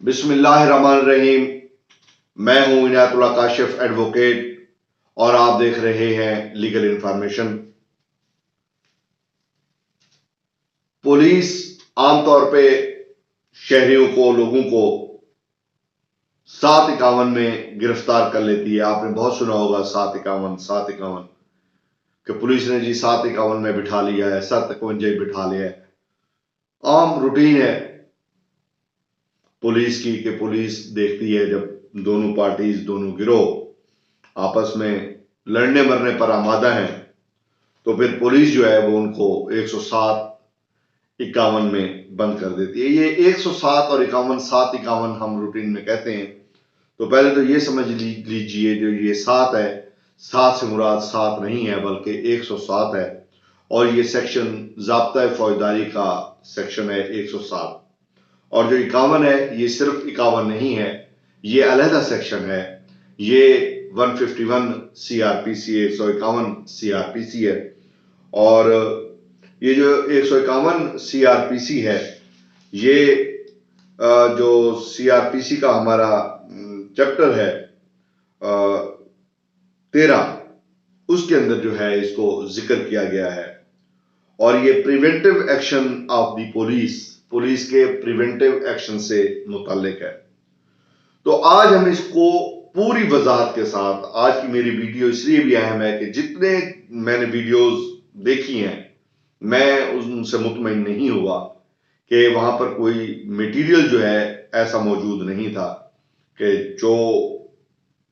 بسم اللہ الرحمن الرحیم۔ میں ہوں عنایت اللہ کاشف ایڈوکیٹ اور آپ دیکھ رہے ہیں لیگل انفارمیشن۔ پولیس عام طور پہ شہریوں کو، لوگوں کو 751 میں گرفتار کر لیتی ہے۔ آپ نے بہت سنا ہوگا 751 کہ پولیس نے 751 میں بٹھا لیا ہے، 751 بٹھا لیا ہے۔ عام روٹین ہے پولیس کی کہ پولیس دیکھتی ہے جب دونوں پارٹیز، دونوں گروہ آپس میں لڑنے مرنے پر آمادہ ہیں تو پھر پولیس جو ہے وہ ان کو 107-51 میں بند کر دیتی ہے۔ یہ 107 اور 751 ہم روٹین میں کہتے ہیں۔ تو پہلے تو یہ سمجھ لیجئے جو یہ 7 ہے، 7 سے مراد 7 نہیں ہے بلکہ 107 ہے، اور یہ سیکشن ضابطہ فوجداری کا سیکشن ہے 107۔ اور جو 51 ہے یہ صرف 51 نہیں ہے، یہ علیحدہ سیکشن ہے، یہ 151 سی آر پی سی 151 سی آر پی سی ہے۔ اور یہ جو 151 سی آر پی سی ہے، یہ جو سی آر پی سی کا ہمارا چیپٹر ہے 13، اس کے اندر جو ہے اس کو ذکر کیا گیا ہے، اور یہ preventive action of the police کے پریونٹیو ایکشن سے متعلق ہے۔ تو آج ہم اس کو پوری وضاحت کے ساتھ، آج کی میری ویڈیو اس لیے بھی اہم ہے کہ جتنے میں نے ویڈیوز دیکھی ہیں میں ان سے مطمئن نہیں ہوا کہ وہاں پر کوئی میٹیریل جو ہے ایسا موجود نہیں تھا کہ جو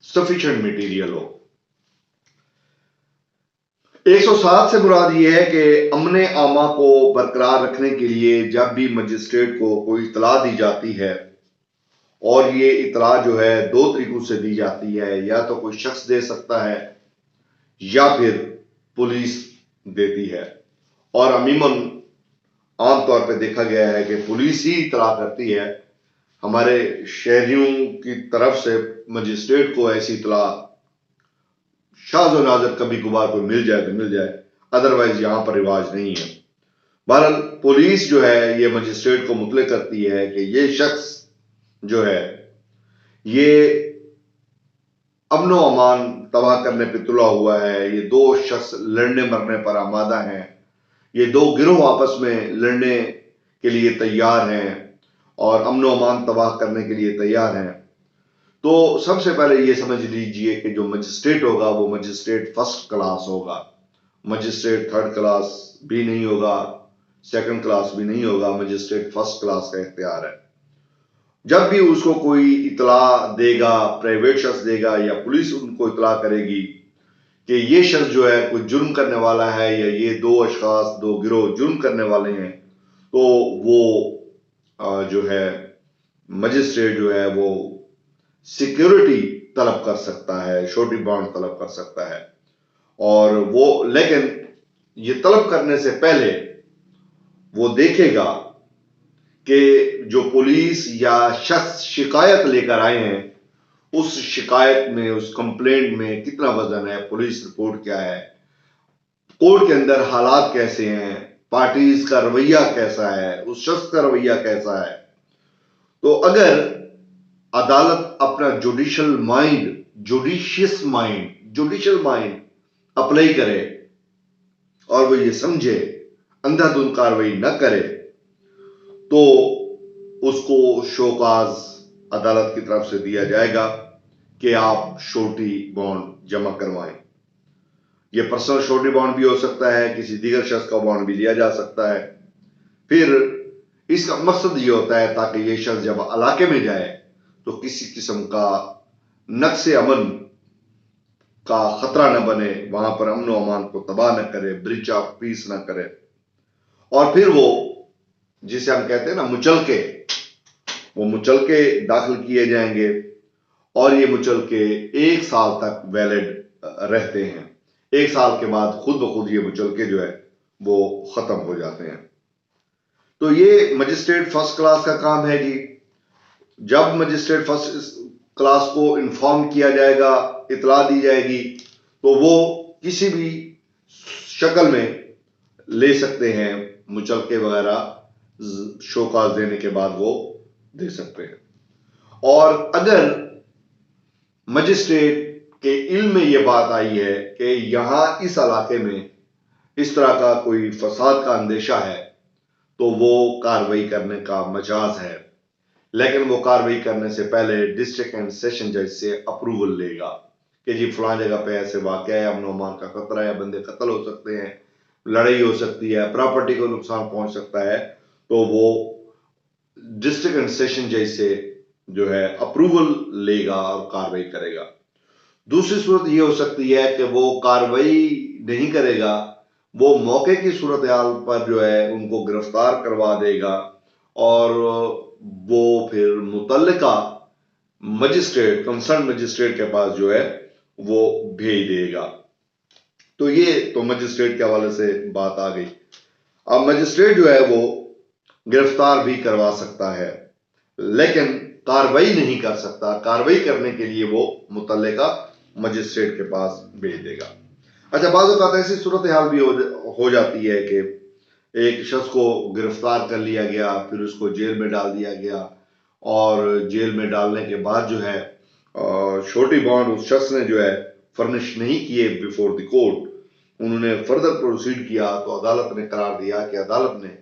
سفیشینٹ میٹیریل ہو۔ 107 سے مراد یہ ہے کہ امن عامہ کو برقرار رکھنے کے لیے جب بھی مجسٹریٹ کو کوئی اطلاع دی جاتی ہے، اور یہ اطلاع جو ہے 2 طریقوں سے دی جاتی ہے، یا تو کوئی شخص دے سکتا ہے یا پھر پولیس دیتی ہے، اور عموماً عام طور پہ دیکھا گیا ہے کہ پولیس ہی اطلاع کرتی ہے۔ ہمارے شہریوں کی طرف سے مجسٹریٹ کو ایسی اطلاع شاذ و نادر کبھی کبھار کوئی مل جائے تو مل جائے، ادروائز یہاں پر رواج نہیں ہے۔ بہرحال پولیس جو ہے یہ مجسٹریٹ کو مطلع کرتی ہے کہ یہ شخص جو ہے یہ امن و امان تباہ کرنے پہ تلا ہوا ہے، یہ 2 شخص لڑنے مرنے پر آمادہ ہیں، یہ 2 گروہ آپس میں لڑنے کے لیے تیار ہیں اور امن و امان تباہ کرنے کے لیے تیار ہیں۔ تو سب سے پہلے یہ سمجھ لیجئے کہ جو مجسٹریٹ ہوگا وہ مجسٹریٹ فرسٹ کلاس ہوگا، مجسٹریٹ تھرڈ کلاس بھی نہیں ہوگا، سیکنڈ کلاس بھی نہیں ہوگا، مجسٹریٹ فرسٹ کلاس کا اختیار ہے۔ جب بھی اس کو کوئی اطلاع دے گا، پرائیویٹ شخص دے گا یا پولیس ان کو اطلاع کرے گی کہ یہ شخص جو ہے کوئی جرم کرنے والا ہے، یا یہ 2 اشخاص، 2 گروہ جرم کرنے والے ہیں، تو وہ جو ہے مجسٹریٹ جو ہے وہ سیکیورٹی طلب کر سکتا ہے، شورٹی بانڈ طلب کر سکتا ہے، اور وہ لیکن یہ طلب کرنے سے پہلے وہ دیکھے گا کہ جو پولیس یا شخص شکایت لے کر آئے ہیں اس شکایت میں، اس کمپلینٹ میں کتنا وزن ہے، پولیس رپورٹ کیا ہے، کورٹ کے اندر حالات کیسے ہیں، پارٹیز کا رویہ کیسا ہے، اس شخص کا رویہ کیسا ہے۔ تو اگر عدالت اپنا جوڈیشیس مائنڈ اپلائی کرے اور وہ یہ سمجھے، اندھا دھند کاروائی نہ کرے، تو اس کو شوکاز عدالت کی طرف سے دیا جائے گا کہ آپ شورٹی بانڈ جمع کروائیں۔ یہ پرسنل شورٹی بانڈ بھی ہو سکتا ہے، کسی دیگر شخص کا بانڈ بھی لیا جا سکتا ہے۔ پھر اس کا مقصد یہ ہوتا ہے تاکہ یہ شخص جب علاقے میں جائے تو کسی قسم کا نقص امن کا خطرہ نہ بنے، وہاں پر امن و امان کو تباہ نہ کرے، برچ آف پیس نہ کرے۔ اور پھر وہ جسے ہم کہتے ہیں نا مچلکے، وہ مچلکے داخل کیے جائیں گے، اور یہ مچلکے 1 سال تک ویلڈ رہتے ہیں۔ 1 سال کے بعد خود بخود یہ مچلکے جو ہے وہ ختم ہو جاتے ہیں۔ تو یہ مجسٹریٹ فرسٹ کلاس کا کام ہے جی۔ جب مجسٹریٹ فرسٹ کلاس کو انفارم کیا جائے گا، اطلاع دی جائے گی، تو وہ کسی بھی شکل میں لے سکتے ہیں، مچلکے وغیرہ شوکاز دینے کے بعد وہ دے سکتے ہیں۔ اور اگر مجسٹریٹ کے علم میں یہ بات آئی ہے کہ یہاں اس علاقے میں اس طرح کا کوئی فساد کا اندیشہ ہے تو وہ کارروائی کرنے کا مجاز ہے، لیکن وہ کارروائی کرنے سے پہلے ڈسٹرکٹ اینڈ سیشن جج سے اپروول لے گا کہ جی فلاں جگہ پہ ایسے واقعہ ہے، امن و امان کا خطرہ ہے، بندے قتل ہو سکتے ہیں، لڑائی ہو سکتی ہے، پراپرٹی کو نقصان پہنچ سکتا ہے، تو وہ ڈسٹرکٹ اینڈ سیشن جج سے جو ہے اپروول لے گا اور کارروائی کرے گا۔ دوسری صورت یہ ہو سکتی ہے کہ وہ کارروائی نہیں کرے گا، وہ موقع کی صورتحال پر جو ہے ان کو گرفتار کروا دے گا اور وہ پھر متعلقہ مجسٹریٹ کنسرن مجسٹریٹ کے پاس جو ہے وہ بھیج دے گا۔ تو یہ تو مجسٹریٹ کے حوالے سے بات آ گئی۔ اب مجسٹریٹ جو ہے وہ گرفتار بھی کروا سکتا ہے لیکن کارروائی نہیں کر سکتا، کارروائی کرنے کے لیے وہ متعلقہ مجسٹریٹ کے پاس بھیج دے گا۔ اچھا، بعض اوقات ایسی صورتحال بھی ہو جاتی ہے کہ ایک شخص کو گرفتار کر لیا گیا، پھر اس کو جیل میں ڈال دیا گیا، اور جیل میں ڈالنے کے بعد جو ہے چھوٹی بانڈ اس شخص نے جو ہے فرنش نہیں کیے بیفور دی کورٹ، انہوں نے فردر پروسیڈ کیا تو عدالت نے قرار دیا کہ عدالت نے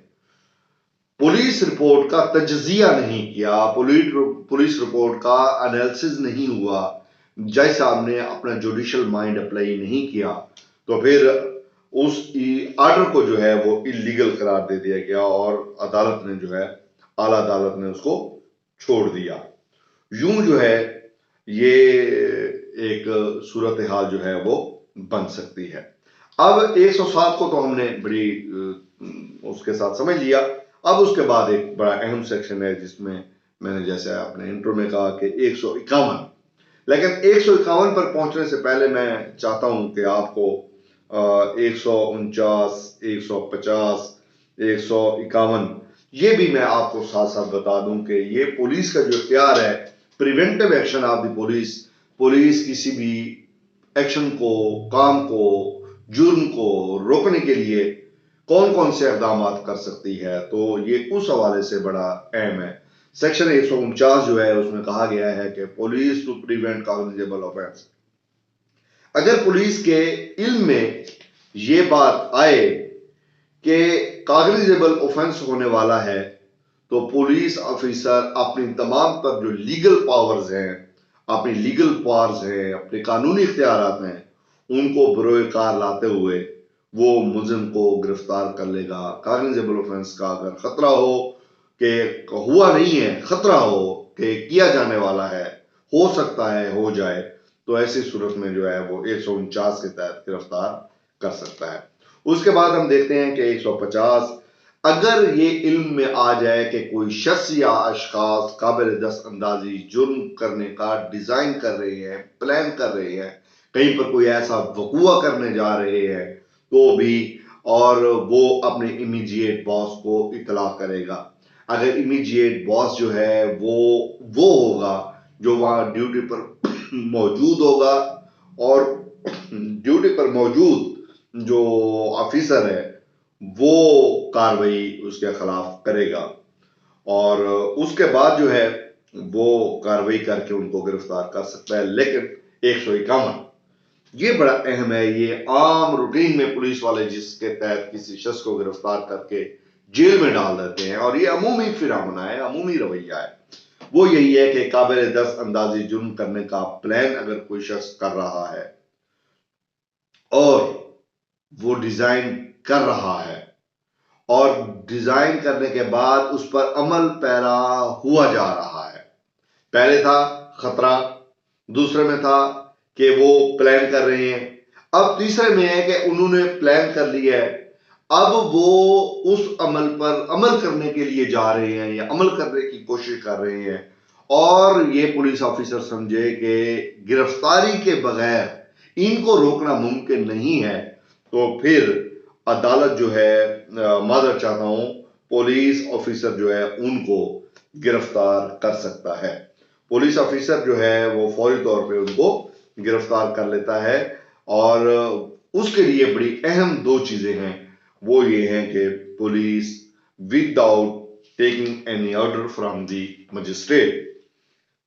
پولیس رپورٹ کا تجزیہ نہیں کیا، پولیس رپورٹ کا انالیسز نہیں ہوا، جج صاحب نے اپنا جوڈیشل مائنڈ اپلائی نہیں کیا، تو پھر اس آرڈر کو جو ہے وہ اللیگل قرار دے دیا گیا اور عدالت نے جو ہے اعلیٰ عدالت نے اس کو چھوڑ دیا۔ یوں جو ہے یہ ایک صورتحال جو ہے وہ بن سکتی ہے۔ اب 107 کو تو ہم نے بڑی اس کے ساتھ سمجھ لیا۔ اب اس کے بعد ایک بڑا اہم سیکشن ہے جس میں میں نے جیسے اپنے انٹرو میں کہا کہ 151، لیکن 151 پر پہنچنے سے پہلے میں چاہتا ہوں کہ آپ کو 149، 150، 151 یہ بھی میں آپ کو ساتھ ساتھ بتا دوں کہ یہ پولیس کا جو اختیار ہے، preventive action of the police کسی بھی ایکشن کو، کام کو، جرم کو روکنے کے لیے کون کون سے اقدامات کر سکتی ہے، تو یہ اس حوالے سے بڑا اہم ہے۔ سیکشن 149 جو ہے اس میں کہا گیا ہے کہ پولیس ٹو پریونٹ کاگنیزیبل آفینس، اگر پولیس کے علم میں یہ بات آئے کہ کاگنیزیبل آفینس ہونے والا ہے تو پولیس آفیسر اپنی تمام تر جو لیگل پاورز ہیں، اپنے قانونی اختیارات ہیں، ان کو بروئے کار لاتے ہوئے وہ ملزم کو گرفتار کر لے گا۔ کاگنیزیبل آفینس کا اگر خطرہ ہو کہ ہوا نہیں ہے، خطرہ ہو کہ کیا جانے والا ہے، ہو سکتا ہے ہو جائے، تو ایسی صورت میں جو ہے وہ 149 کے تحت گرفتار کر سکتا ہے۔ اس کے بعد ہم دیکھتے ہیں کہ 150، اگر یہ علم میں آ جائے کہ کوئی شخص یا اشخاص قابل دست اندازی جرم کرنے کا ڈیزائن کر رہے ہیں، پلان کر رہے ہیں، کہیں پر کوئی ایسا وقوع کرنے جا رہے ہیں تو بھی، اور وہ اپنے امیجیٹ باس کو اطلاع کرے گا۔ اگر امیجیٹ باس جو ہے وہ ہوگا جو وہاں ڈیوٹی پر موجود ہوگا، اور ڈیوٹی پر موجود جو آفیسر ہے وہ کاروائی اس کے خلاف کرے گا، اور اس کے بعد جو ہے وہ کاروائی کر کے ان کو گرفتار کر سکتا ہے۔ لیکن 151 یہ بڑا اہم ہے، یہ عام روٹین میں پولیس والے جس کے تحت کسی شخص کو گرفتار کر کے جیل میں ڈال دیتے ہیں، اور یہ عمومی فنامنا ہے، عمومی رویہ ہے، وہ یہی ہے کہ قابل دست اندازی جرم کرنے کا پلان اگر کوئی شخص کر رہا ہے اور وہ ڈیزائن کر رہا ہے، اور ڈیزائن کرنے کے بعد اس پر عمل پیرا ہوا جا رہا ہے، پہلے تھا خطرہ، دوسرے میں تھا کہ وہ پلان کر رہے ہیں، اب تیسرے میں ہے کہ انہوں نے پلان کر لیا ہے، اب وہ اس عمل پر عمل کرنے کے لیے جا رہے ہیں یا عمل کرنے کی کوشش کر رہے ہیں، اور یہ پولیس آفیسر سمجھے کہ گرفتاری کے بغیر ان کو روکنا ممکن نہیں ہے، تو پھر عدالت جو ہے، معذرت چاہتا ہوں، پولیس آفیسر جو ہے ان کو گرفتار کر سکتا ہے۔ پولیس آفیسر جو ہے وہ فوری طور پہ ان کو گرفتار کر لیتا ہے، اور اس کے لیے بڑی اہم دو چیزیں ہیں، وہ یہ ہیں کہ police without taking any order from the magistrate,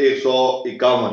151।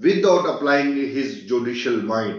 without applying his judicial mind.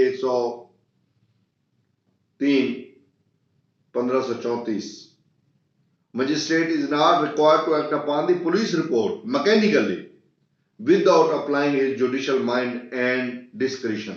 103 1534 magistrate is not required to act upon the police report mechanically without applying his judicial mind and discretion.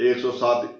107